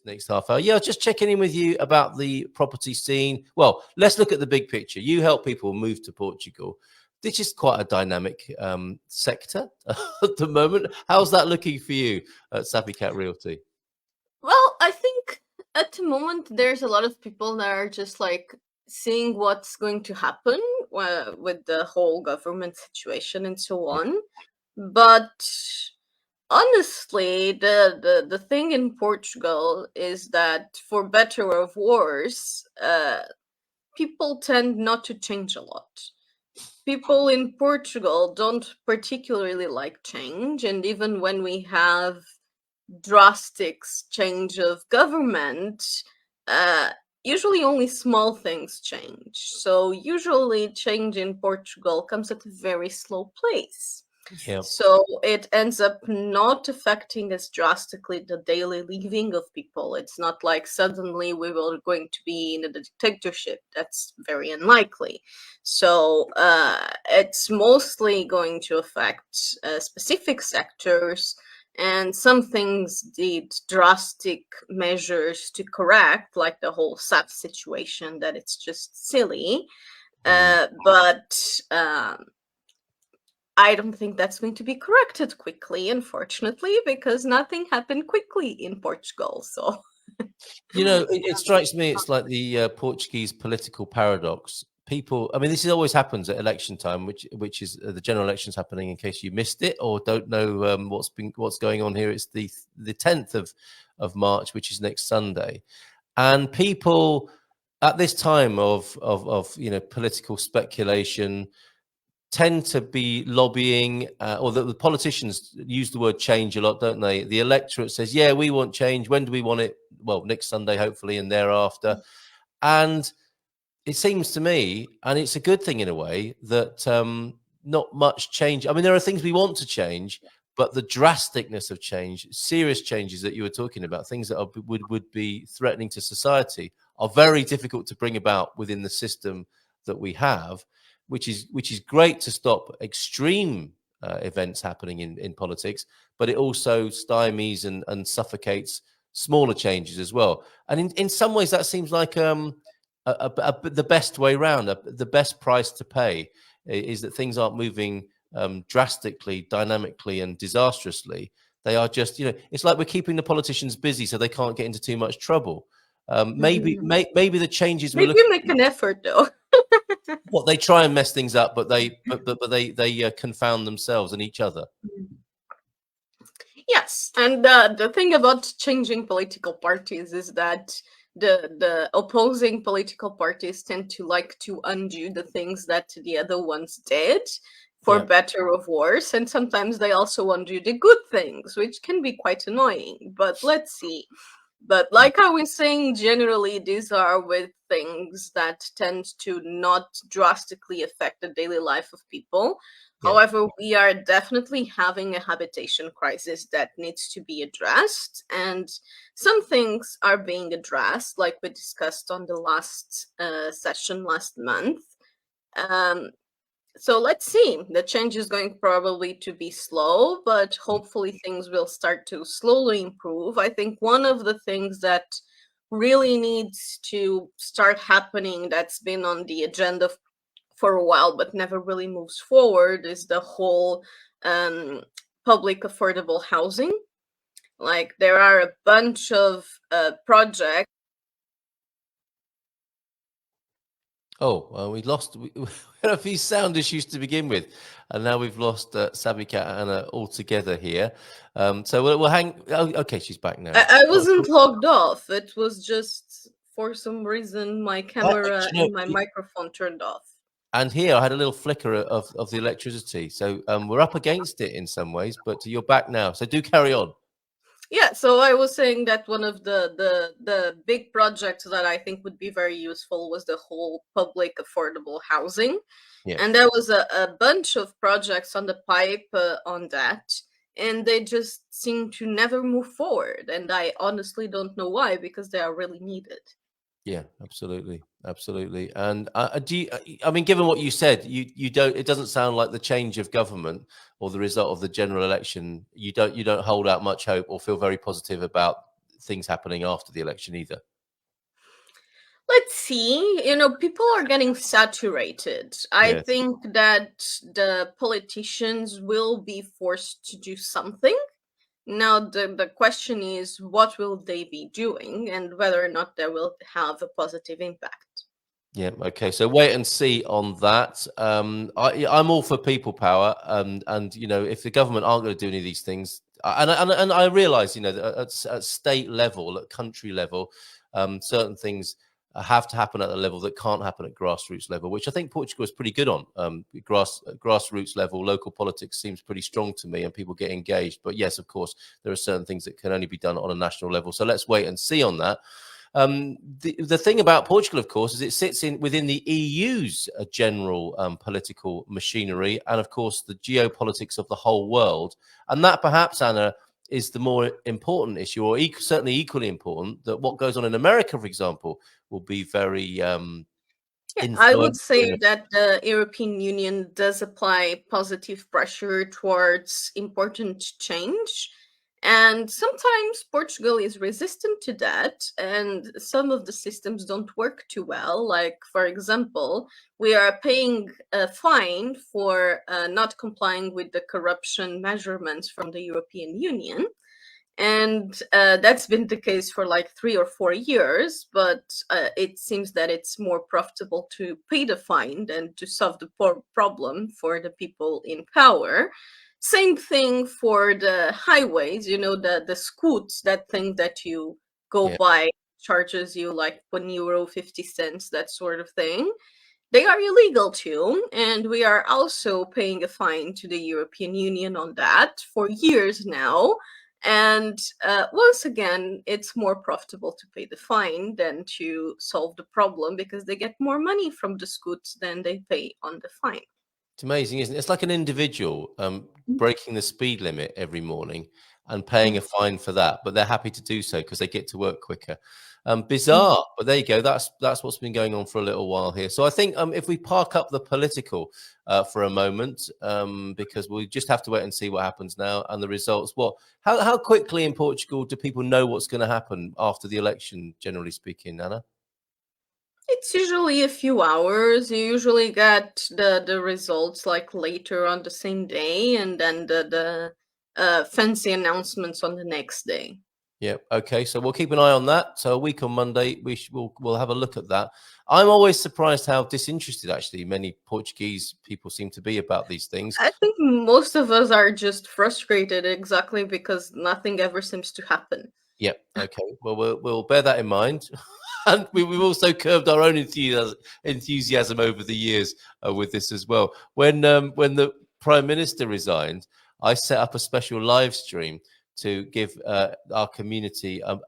next half hour. Yeah, just checking in with you about the property scene. Well, let's look at the big picture. You help people move to Portugal. This is quite a dynamic sector at the moment. How's that looking for you at Savvy Cat Realty? Well, I think at the moment there's a lot of people that are just like seeing what's going to happen with the whole government situation and so Yeah. on. But honestly, the thing in Portugal is that for better or worse, people tend not to change a lot. People in Portugal don't particularly like change, and even when we have drastic change of government, uh, usually only small things change. So usually change in Portugal comes at a very slow pace. Yeah. So it ends up not affecting as drastically the daily living of people. It's not like suddenly we were going to be in a dictatorship. That's very unlikely. So it's mostly going to affect specific sectors, and some things did drastic measures to correct, like the whole SAP situation, that it's just silly. But I don't think that's going to be corrected quickly, unfortunately, because nothing happened quickly in Portugal. So, It strikes me it's like the Portuguese political paradox. People, I mean, this always happens at election time, which is the general elections happening. In case you missed it or don't know what's going on here, it's the 10th of March, which is next Sunday, and people at this time of political speculation tend to be lobbying, or the politicians use the word change a lot, don't they? The electorate says, yeah, we want change. When do we want it? Well, next Sunday, hopefully, and thereafter. And it seems to me, and it's a good thing in a way, that not much change. I mean, there are things we want to change, but the drasticness of change, serious changes that you were talking about, things that would be threatening to society, are very difficult to bring about within the system that we have, which is great to stop extreme events happening in politics, but it also stymies and suffocates smaller changes as well. And in some ways, that seems like the best way round, the best price to pay is that things aren't moving drastically, dynamically, and disastrously. They are just, it's like we're keeping the politicians busy so they can't get into too much trouble. Maybe the changes we're maybe looking make an effort though. what they try and mess things up, but they confound themselves and each other. Yes, and the thing about changing political parties is that the opposing political parties tend to like to undo the things that the other ones did, for Yeah. better or worse, and sometimes they also undo the good things, which can be quite annoying. But let's see. But like I was saying, generally these are with things that tend to not drastically affect the daily life of people. Yeah. However, we are definitely having a habitation crisis that needs to be addressed, and some things are being addressed, like we discussed on the last session last month. So let's see. The change is going probably to be slow, but hopefully things will start to slowly improve. I think one of the things that really needs to start happening, that's been on the agenda for a while but never really moves forward, is the whole public affordable housing. Like, there are a bunch of projects. Oh, well, we had a few sound issues to begin with, and now we've lost Savvy Cat and Anna altogether here. So we'll hang. Oh, okay, she's back now. I wasn't logged off. It was just, for some reason, my camera and my microphone turned off. And here I had a little flicker of the electricity. So we're up against it in some ways, but you're back now. So do carry on. Yeah, so I was saying that one of the big projects that I think would be very useful was the whole public affordable housing. Yeah. And there was a bunch of projects on the pipe on that, and they just seem to never move forward. And I honestly don't know why, because they are really needed. Yeah, absolutely, absolutely. And I mean, given what you said, you don't. It doesn't sound like the change of government or the result of the general election. You don't hold out much hope or feel very positive about things happening after the election either. Let's see. People are getting saturated. I Yes. think that the politicians will be forced to do something. Now, the question is, what will they be doing and whether or not they will have a positive impact? Yeah. Okay. So wait and see on that. I'm all for people power, and if the government aren't going to do any of these things, and I realise, that at state level, at country level, certain things have to happen at a level that can't happen at grassroots level, which I think Portugal is pretty good on. Grassroots level, local politics seems pretty strong to me, and people get engaged. But yes, of course, there are certain things that can only be done on a national level. So let's wait and see on that. The thing about Portugal, of course, is it sits within the EU's general political machinery, and of course the geopolitics of the whole world. And that perhaps, Anna, is the more important issue, or certainly equally important, that what goes on in America, for example, will be very Yeah, I would influential. say that the European Union does apply positive pressure towards important change. And sometimes Portugal is resistant to that, and some of the systems don't work too well. Like, for example, we are paying a fine for not complying with the corruption measurements from the European Union. And that's been the case for like 3 or 4 years, but it seems that it's more profitable to pay the fine than to solve the problem for the people in power. Same thing for the highways, the scoots, that thing that you go Yeah. by, charges you like €1, 50 cents, that sort of thing. They are illegal too, and we are also paying a fine to the European Union on that for years now. And once again, it's more profitable to pay the fine than to solve the problem because they get more money from the scoots than they pay on the fine. It's amazing, isn't it? It's like an individual breaking the speed limit every morning and paying a fine for that, but they're happy to do so because they get to work quicker. Bizarre, but there you go. That's what's been going on for a little while here. So I think if we park up the political for a moment, because we just have to wait and see what happens now and the results. How quickly in Portugal do people know what's going to happen after the election? Generally speaking, Anna. It's usually a few hours. You usually get the results like later on the same day, and then the fancy announcements on the next day. Yeah. Okay. So we'll keep an eye on that. So a week on Monday, we'll have a look at that. I'm always surprised how disinterested actually many Portuguese people seem to be about these things. I think most of us are just frustrated exactly because nothing ever seems to happen. Yeah. Okay. Well, we'll bear that in mind. And we've also curbed our own enthusiasm over the years with this as well. When the Prime Minister resigned, I set up a special live stream to give our community a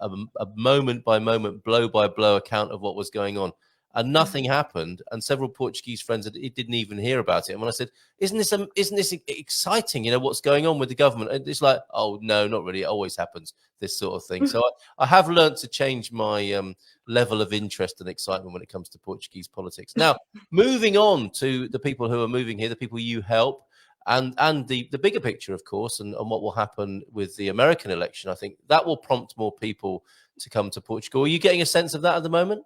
moment by moment, blow by blow account of what was going on. And nothing happened. And several Portuguese friends didn't even hear about it. And when I said, "Isn't this exciting? What's going on with the government?" And it's like, "Oh no, not really. It always happens. This sort of thing." So I have learned to change my level of interest and excitement when it comes to Portuguese politics. Now, moving on to the people who are moving here, the people you help, and the bigger picture, of course, and what will happen with the American election. I think that will prompt more people to come to Portugal. Are you getting a sense of that at the moment?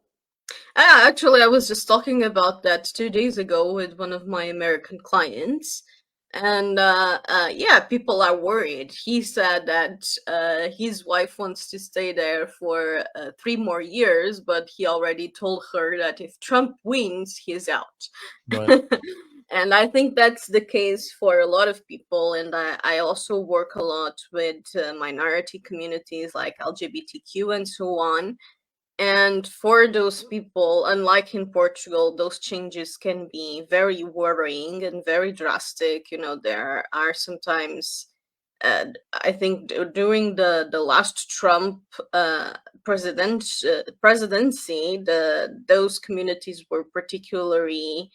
Actually, I was just talking about that 2 days ago with one of my American clients. And yeah, people are worried. He said that his wife wants to stay there for 3 more years, but he already told her that if Trump wins, he's out. Right. And I think that's the case for a lot of people. And I also work a lot with minority communities like LGBTQ and so on. And for those people, unlike in Portugal, those changes can be very worrying and very drastic. There are sometimes, I think, during the last Trump presidency, those communities were particularly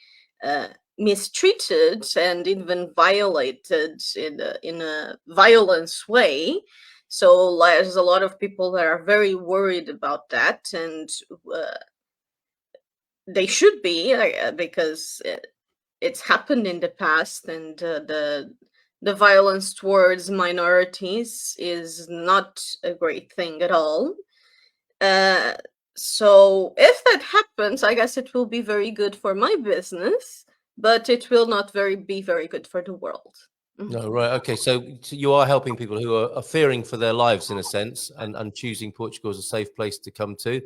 mistreated and even violated in a violence way. So there's a lot of people that are very worried about that, and uh, they should be because it's happened in the past, and the violence towards minorities is not a great thing at all. So if that happens, I guess it will be very good for my business, but it will not be very good for the world. No, right. Okay. So you are helping people who are fearing for their lives in a sense and choosing Portugal as a safe place to come to.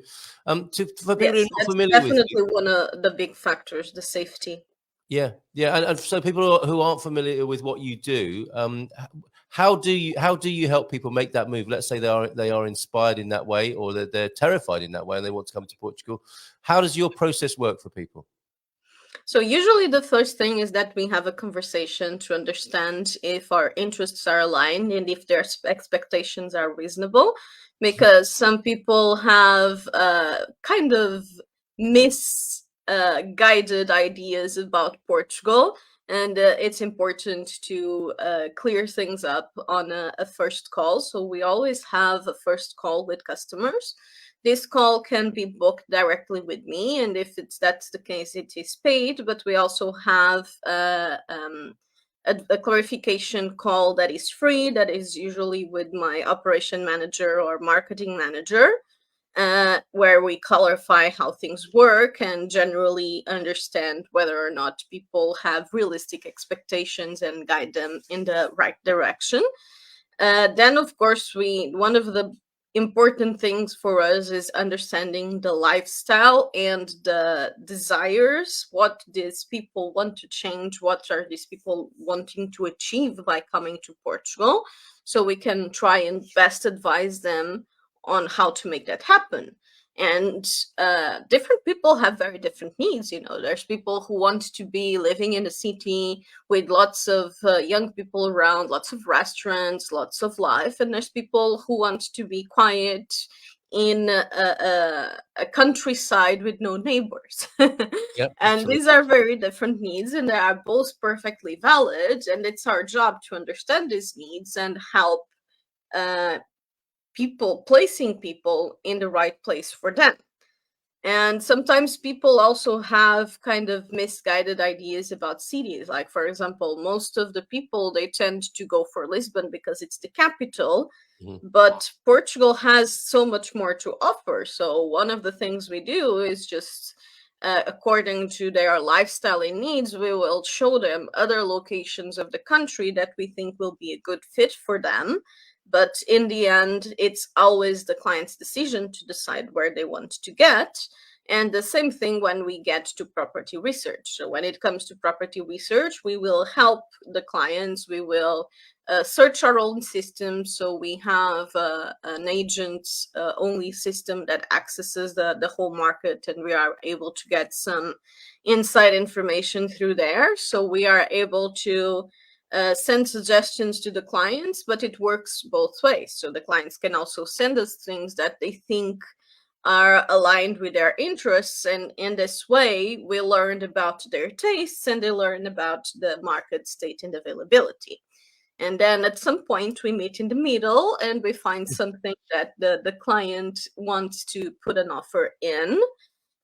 For people who are Yes, not that's familiar with you. definitely one of the big factors, the safety. Yeah. Yeah. And so people who aren't familiar with what you do, how do you help people make that move? Let's say they are inspired in that way, or they're terrified in that way and they want to come to Portugal. How does your process work for people? So usually the first thing is that we have a conversation to understand if our interests are aligned and if their expectations are reasonable, because some people have kind of misguided ideas about Portugal, and it's important to clear things up on a first call. So we always have a first call with customers. This call can be booked directly with me, and if that's the case, it is paid. But we also have a clarification call that is free. That is usually with my operation manager or marketing manager, where we clarify how things work and generally understand whether or not people have realistic expectations and guide them in the right direction. Then, of course, one of the important things for us is understanding the lifestyle and the desires. What these people want to change? What are these people wanting to achieve by coming to Portugal? So we can try and best advise them on how to make that happen. And different people have very different needs. There's people who want to be living in a city with lots of young people around, lots of restaurants, lots of life. And there's people who want to be quiet in a countryside with no neighbors. Yep. And these are very different needs, and they are both perfectly valid. And it's our job to understand these needs and help placing people in the right place for them. And sometimes people also have kind of misguided ideas about cities. Like, for example, most of the people, they tend to go for Lisbon because it's the capital, Mhm. but Portugal has so much more to offer. So one of the things we do is just according to their lifestyle and needs, we will show them other locations of the country that we think will be a good fit for them. But in the end, it's always the client's decision to decide where they want to get. And the same thing when we get to property research. So when it comes to property research, we will help the clients. We will search our own system. So we have an agent only system that accesses the whole market, and we are able to get some inside information through there. So we are able to send suggestions to the clients, but it works both ways. So the clients can also send us things that they think are aligned with their interests, and in this way we learned about their tastes and they learn about the market state and availability. And then at some point we meet in the middle and we find something that the client wants to put an offer in,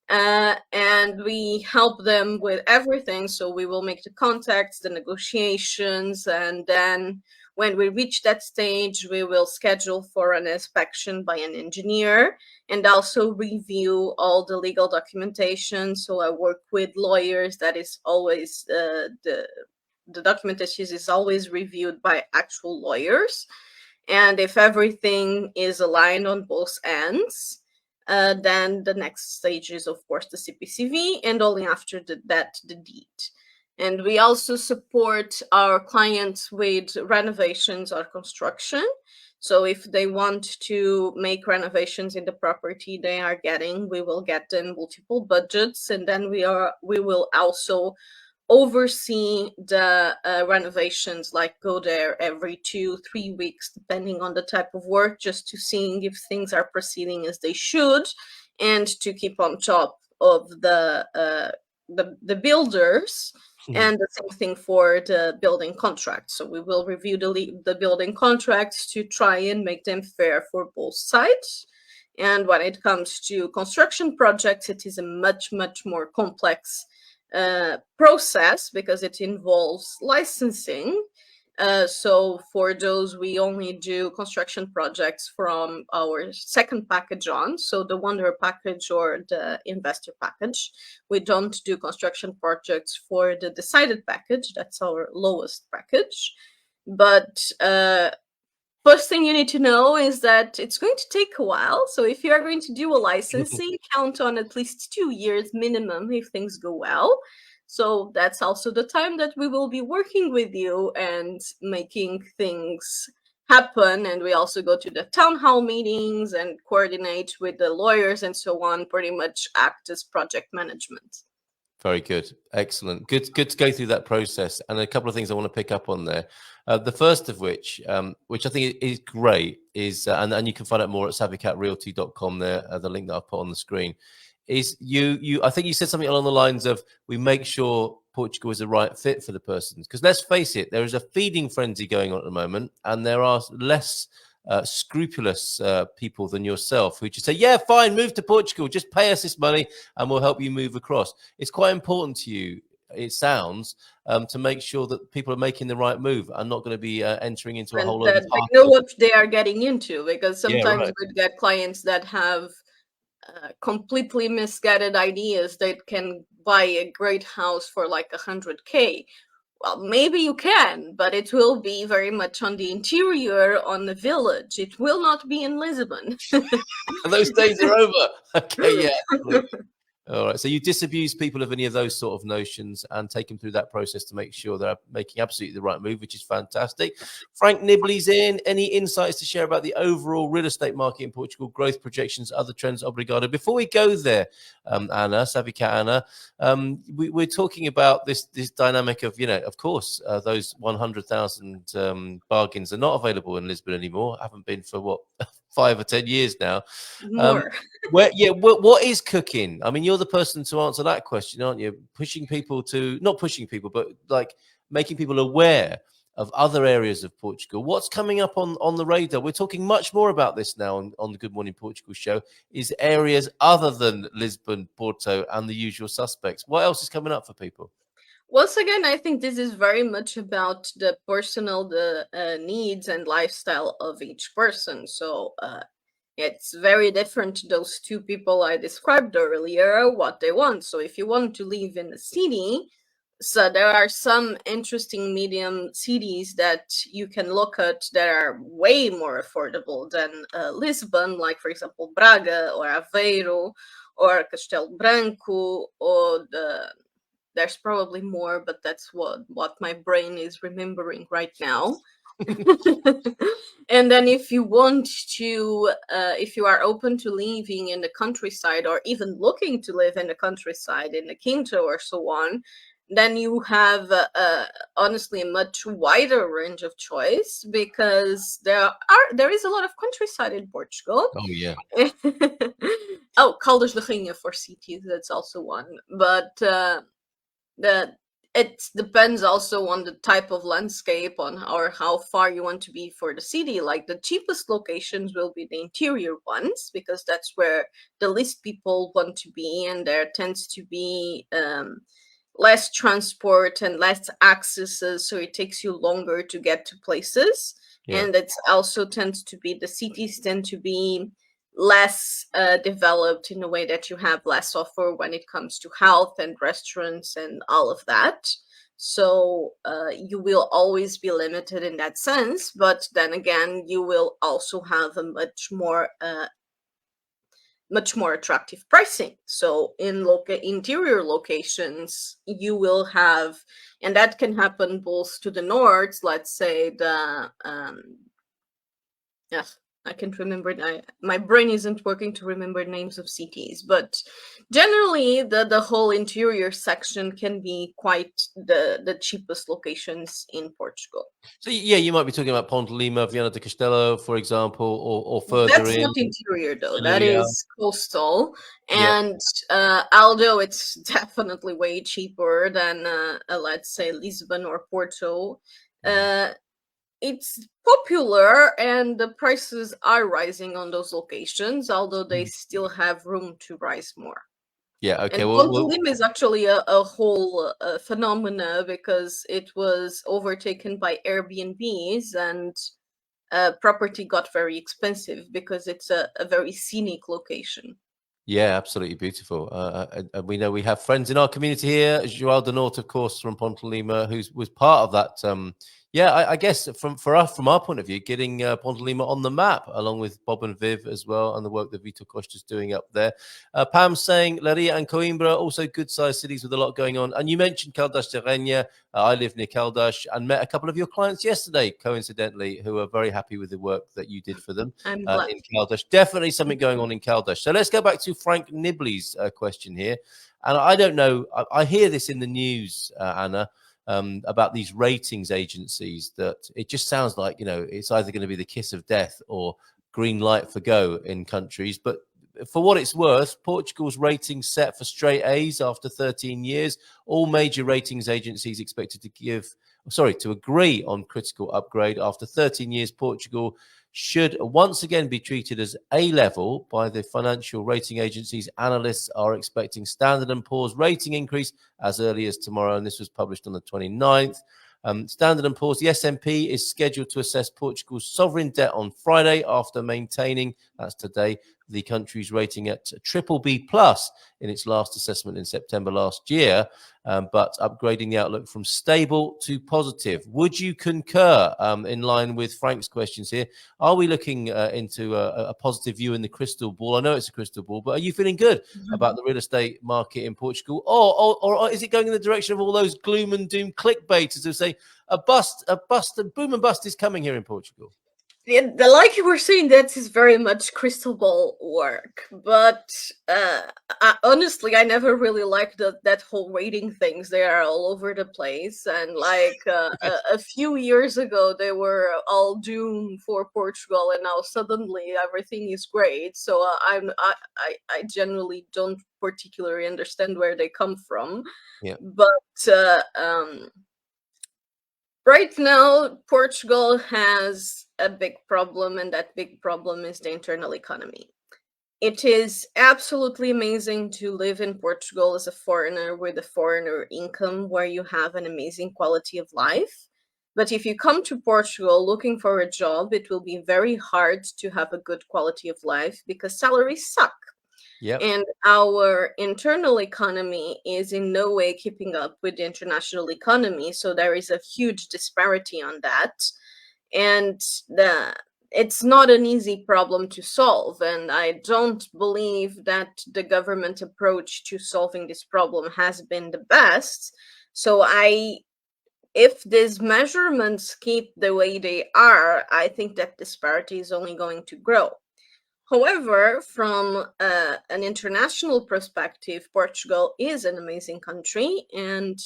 and we help them with everything. So we will make the contacts, the negotiations, and then when we reach that stage, we will schedule for an inspection by an engineer and also review all the legal documentation. So I work with lawyers. That is always the documentation is always reviewed by actual lawyers. And if everything is aligned on both ends, then the next stage is, of course, the CPCV, and only after that, the deed. And we also support our clients with renovations or construction. So if they want to make renovations in the property we will get them multiple budgets, and then we will also oversee the renovations, like go there every 2-3 weeks depending on the type of work, just to seeing if things are proceeding as they should, and to keep on top of the builders. Mhm. And the same thing for the building contracts. So we will review the building contracts to try and make them fair for both sides. And when it comes to construction projects, it is a much more complex process because it involves licensing. So for those, we only do construction projects from our second package on, so the Wonder package or the investor package. We don't do construction projects for the decided package. That's our lowest package. But first thing you need to know is that it's going to take a while. So if you are going to do a licensing, count on at least 2 years minimum if things go well. So that's also the time that we will be working with you and making things happen. And we also go to the town hall meetings and coordinate with the lawyers and so on, pretty much act as project management. Very good. Excellent. Good to go through that process. And a couple of things I want to pick up on there. The first of which I think is great, is, and you can find out more at savvycatrealty.com there, the link that I've put on the screen, is I think you said something along the lines of, we make sure Portugal is the right fit for the person. Because let's face it, there is a feeding frenzy going on at the moment, and there are less scrupulous people than yourself who just say, yeah, fine, move to Portugal, just pay us this money and we'll help you move across. It's quite important to you, it sounds, to make sure that people are making the right move and not going to be entering into a whole lot of that they know what they are getting into, because sometimes we get clients that have completely misguided ideas that can buy a great house for like 100K. Well, maybe you can, but it will be very much on the interior, on the village. It will not be in Lisbon. Those days are over. Okay, yeah, absolutely. All right. So you disabuse people of any of those sort of notions and take them through that process to make sure they're making absolutely the right move, which is fantastic. Frank Nibley's in. Any insights to share about the overall real estate market in Portugal, growth projections, other trends? Obrigado. Before we go there, Anna, Savica Anna, we're talking about this dynamic of, of course, those 100,000 bargains are not available in Lisbon anymore. Haven't been for what, 5 or 10 years now. More. What is cooking? I mean, you're the person to answer that question, aren't you? Not pushing people, but like making people aware of other areas of Portugal. What's coming up on the radar? We're talking much more about this now on the Good Morning Portugal show, is areas other than Lisbon, Porto, and the usual suspects. What else is coming up for people? Once again, I think this is very much about the personal, needs and lifestyle of each person. So it's very different to those two people I described earlier, what they want. So if you want to live in a city, so there are some interesting medium cities that you can look at that are way more affordable than Lisbon, like for example Braga or Aveiro or Castelo Branco, or there's probably more, but that's what my brain is remembering right now. And then if you want to, if you are open to living in the countryside or even looking to live in the countryside, in the Quinto or so on, then you have honestly a much wider range of choice, because there is a lot of countryside in Portugal. Oh yeah. Oh, Caldas da Rainha for cities, that's also one. But it depends also on the type of landscape, on or how far you want to be for the city. Like the cheapest locations will be the interior ones, because that's where the least people want to be, and there tends to be less transport and less accesses, so it takes you longer to get to places. Yeah. And it's also tends to be, the cities tend to be less developed, in a way that you have less offer when it comes to health and restaurants and all of that. So you will always be limited in that sense, but then again, you will also have a much more attractive pricing. So in interior locations, you will have, and that can happen both to the north, let's say I can't remember. My brain isn't working to remember names of cities, but generally the whole interior section can be quite the cheapest locations in Portugal. So yeah, you might be talking about Ponte Lima, Viana do Castelo, for example, or further That's in. not interior though. That Familiar. is coastal, Yeah. and although it's definitely way cheaper than let's say Lisbon or Porto, it's popular, and the prices are rising on those locations, although they still have room to rise more. Yeah. Okay. And Ponte Lima is actually a whole phenomena because it was overtaken by Airbnbs, and property got very expensive because it's a very scenic location. Yeah, absolutely beautiful. And we know we have friends in our community here. Joao de Norte, of course, from Ponte Lima, who was part of that. Yeah, I guess from our point of view, getting Ponte Lima on the map, along with Bob and Viv as well, and the work that Vitor Costa's doing up there. Pam saying Laria and Coimbra, also good-sized cities with a lot going on. And you mentioned Caldas de Rainha. I live near Caldas and met a couple of your clients yesterday, coincidentally, who are very happy with the work that you did for them I'm glad. in Caldas. Definitely something going on in Caldas. So let's go back to Frank Nibley's question here. And I don't know, I hear this in the news, Anna, about these ratings agencies that it just sounds like, it's either going to be the kiss of death or green light for go in countries. But for what it's worth, Portugal's rating set for straight A's after 13 years. All major ratings agencies expected to agree on critical upgrade. After 13 years, Portugal should once again be treated as A level by the financial rating agencies. Analysts are expecting Standard & Poor's rating increase as early as tomorrow, and this was published on the 29th. Standard & Poor's, the S&P, is scheduled to assess Portugal's sovereign debt on Friday after maintaining, that's today, the country's rating at BBB plus in its last assessment in September last year, but upgrading the outlook from stable to positive. Would you concur, in line with Frank's questions here? Are we looking into a positive view in the crystal ball? I know it's a crystal ball, but are you feeling good about the real estate market in Portugal? Or is it going in the direction of all those gloom and doom clickbaiters who say a boom and bust is coming here in Portugal? Yeah, like you were saying, that is very much crystal ball work. But honestly, I never really liked that whole rating things. They are all over the place. And like a few years ago, they were all doomed for Portugal, and now suddenly everything is great. So I generally don't particularly understand where they come from. Yeah. But right now, Portugal has a big problem, and that big problem is the internal economy. It is absolutely amazing to live in Portugal as a foreigner with a foreigner income where you have an amazing quality of life. But if you come to Portugal looking for a job, it will be very hard to have a good quality of life because salaries suck. Yeah. And our internal economy is in no way keeping up with the international economy. So there is a huge disparity on that. And it's not an easy problem to solve. And I don't believe that the government approach to solving this problem has been the best. So if these measurements keep the way they are, I think that disparity is only going to grow. However, from an international perspective, Portugal is an amazing country, and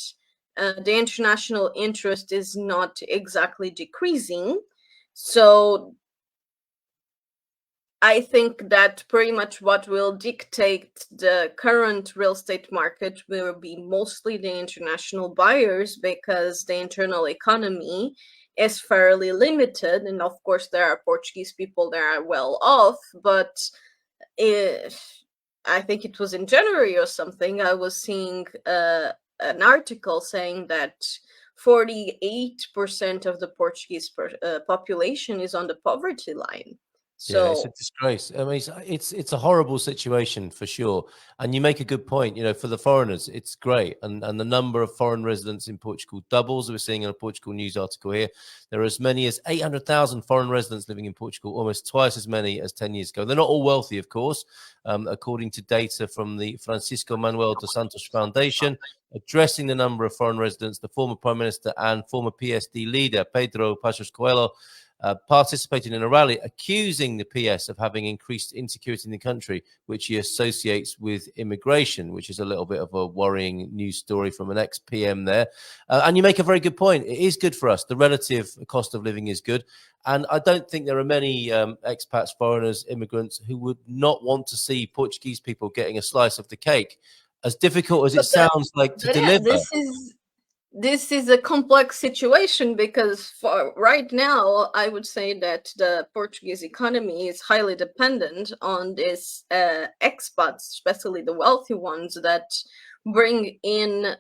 the international interest is not exactly decreasing. So I think that pretty much what will dictate the current real estate market will be mostly the international buyers, because the internal economy is fairly limited. And of course, there are Portuguese people that are well off, but I think it was in January or something, I was seeing an article saying that 48% of the Portuguese population is on the poverty line. Yeah, it's a So disgrace. I mean, it's a horrible situation for sure. And you make a good point. For the foreigners, it's great, and the number of foreign residents in Portugal doubles. We're seeing in a Portugal news article here, there are as many as 800,000 foreign residents living in Portugal, almost twice as many as 10 years ago. They're not all wealthy, of course, according to data from the Francisco Manuel dos Santos Foundation. Addressing the number of foreign residents, the former Prime Minister and former PSD leader Pedro Passos Coelho participated in a rally accusing the PS of having increased insecurity in the country, which he associates with immigration, which is a little bit of a worrying news story from an ex-PM there. And you make a very good point. It is good for us. The relative cost of living is good. And I don't think there are many expats, foreigners, immigrants who would not want to see Portuguese people getting a slice of the cake, as difficult as it sounds like to deliver. this is a complex situation because for right now, I would say that the Portuguese economy is highly dependent on these expats, especially the wealthy ones that bring in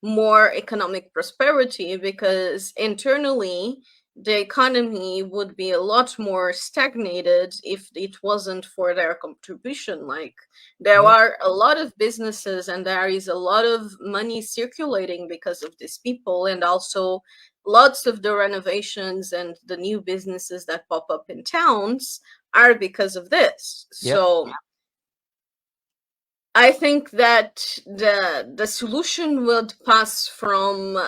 more economic prosperity, because internally the economy would be a lot more stagnated if it wasn't for their contribution. Like, there Yeah. are a lot of businesses and there is a lot of money circulating because of these people, and also lots of the renovations and the new businesses that pop up in towns are because of this. Yep. So I think that the solution would pass from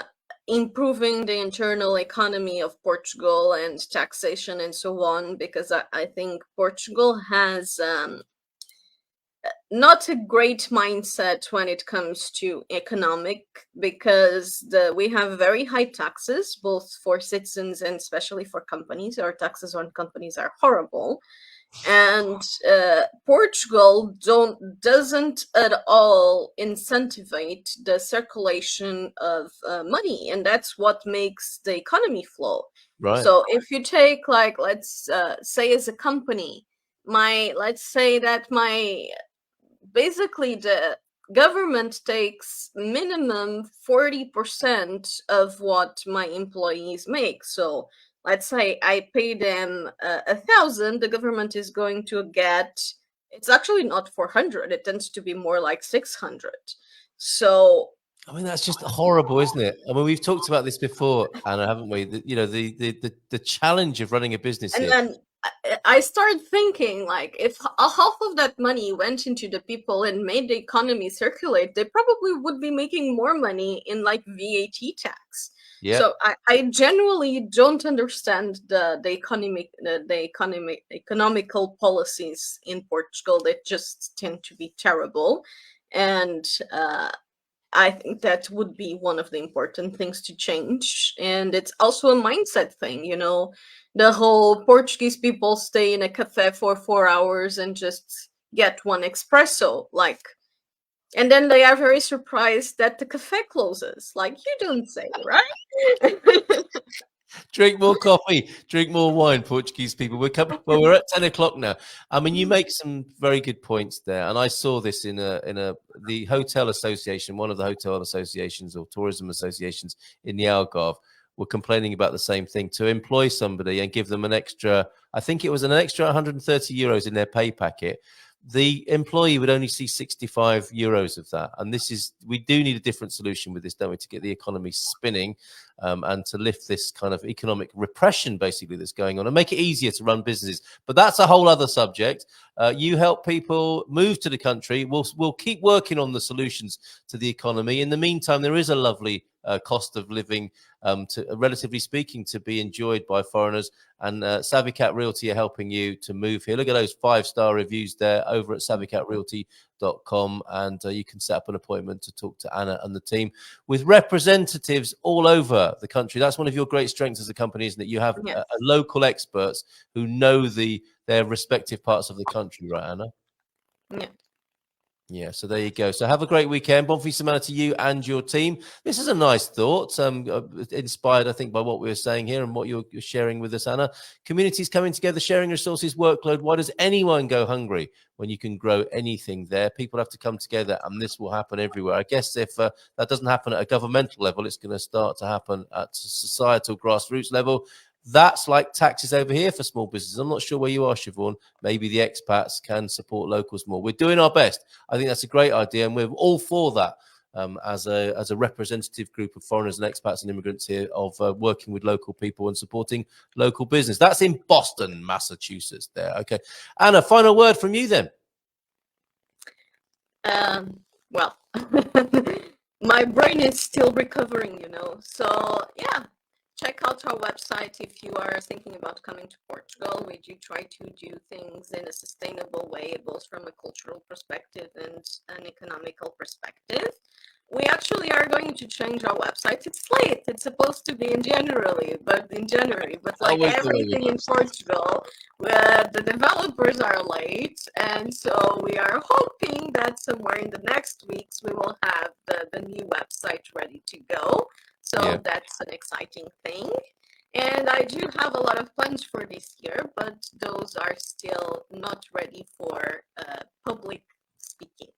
improving the internal economy of Portugal and taxation and so on, because I think Portugal has not a great mindset when it comes to economic, because we have very high taxes both for citizens and especially for companies. Our taxes on companies are horrible, and Portugal doesn't at all incentivize the circulation of money, and that's what makes the economy flow. Right. So if you take, like, let's say as a company, let's say that my basically the government takes minimum 40% of what my employees make. So let's say I pay them 1,000, the government is going to get, it's actually not 400, it tends to be more like 600. So I mean, that's just horrible, isn't it? I mean, we've talked about this before, Anna, haven't we? The challenge of running a business and here. then I started thinking, like, if half of that money went into the people and made the economy circulate, they probably would be making more money in, like, VAT tax. Yeah. So I genuinely don't understand the economical policies in Portugal. That just tend to be terrible, and I think that would be one of the important things to change. And it's also a mindset thing, the whole Portuguese people stay in a cafe for 4 hours and just get one espresso, like, and then they are very surprised that the cafe closes. Like, you don't say, right? Drink more coffee, drink more wine, Portuguese people. We're at 10 o'clock now. I mean, you make some very good points there, and I saw this in the hotel association, one of the hotel associations or tourism associations in the Algarve were complaining about the same thing, to employ somebody and give them an extra, I think it was an extra 130 euros in their pay packet. The employee would only see 65 euros of that. And we do need a different solution with this, don't we, to get the economy spinning, and to lift this kind of economic repression, basically, that's going on, and make it easier to run businesses. But that's a whole other subject. You help people move to the country. We'll keep working on the solutions to the economy. In the meantime, there is a lovely cost of living, relatively speaking, to be enjoyed by foreigners. And Savvycat Realty are helping you to move here. Look at those 5-star reviews there over at savvycatrealty.com, and you can set up an appointment to talk to Anna and the team with representatives all over the country. That's one of your great strengths as a company, isn't it? You have Yes. local experts who know their respective parts of the country, right, Anna? Yeah. Yeah, so there you go. So have a great weekend. Bon fin semana to you and your team. This is a nice thought, inspired, I think, by what we were saying here and what you're sharing with us, Anna. Communities coming together, sharing resources, workload. Why does anyone go hungry when you can grow anything there? People have to come together, and this will happen everywhere. I guess if that doesn't happen at a governmental level, it's going to start to happen at societal grassroots level. That's like taxes over here for small businesses. I'm not sure where you are, Siobhan. Maybe the expats can support locals more. We're doing our best. I think that's a great idea, and we're all for that, as a representative group of foreigners and expats and immigrants here, of working with local people and supporting local business. That's in Boston, Massachusetts there. Okay. Anna, final word from you then. Well, my brain is still recovering, So yeah, check out our website if you are thinking about coming to Portugal. We do try to do things in a sustainable way, both from a cultural perspective and an economical perspective. We actually are going to change our website. It's late. It's supposed to be in January, but like Always the way everything with in us. Portugal, where the developers are late, and so we are hoping that somewhere in the next weeks we will have the new website ready to go. So Yeah. that's an exciting thing. And I do have a lot of plans for this year, but those are still not ready for public speaking.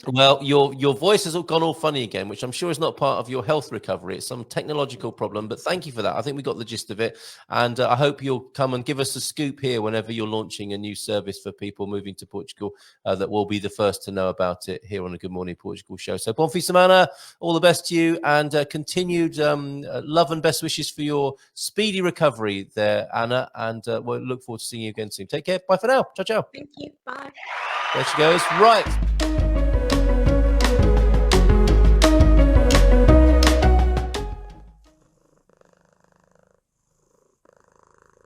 Well, your voice has gone all funny again, which I'm sure is not part of your health recovery. It's some technological problem, but thank you for that. I think we got the gist of it, and I hope you'll come and give us a scoop here whenever you're launching a new service for people moving to Portugal. That will be the first to know about it here on the Good Morning Portugal show. So, bon fim de semana, all the best to you, and continued love and best wishes for your speedy recovery there, Anna. And we'll look forward to seeing you again soon. Take care. Bye for now. Ciao, ciao. Thank you. Bye. There she goes. Right.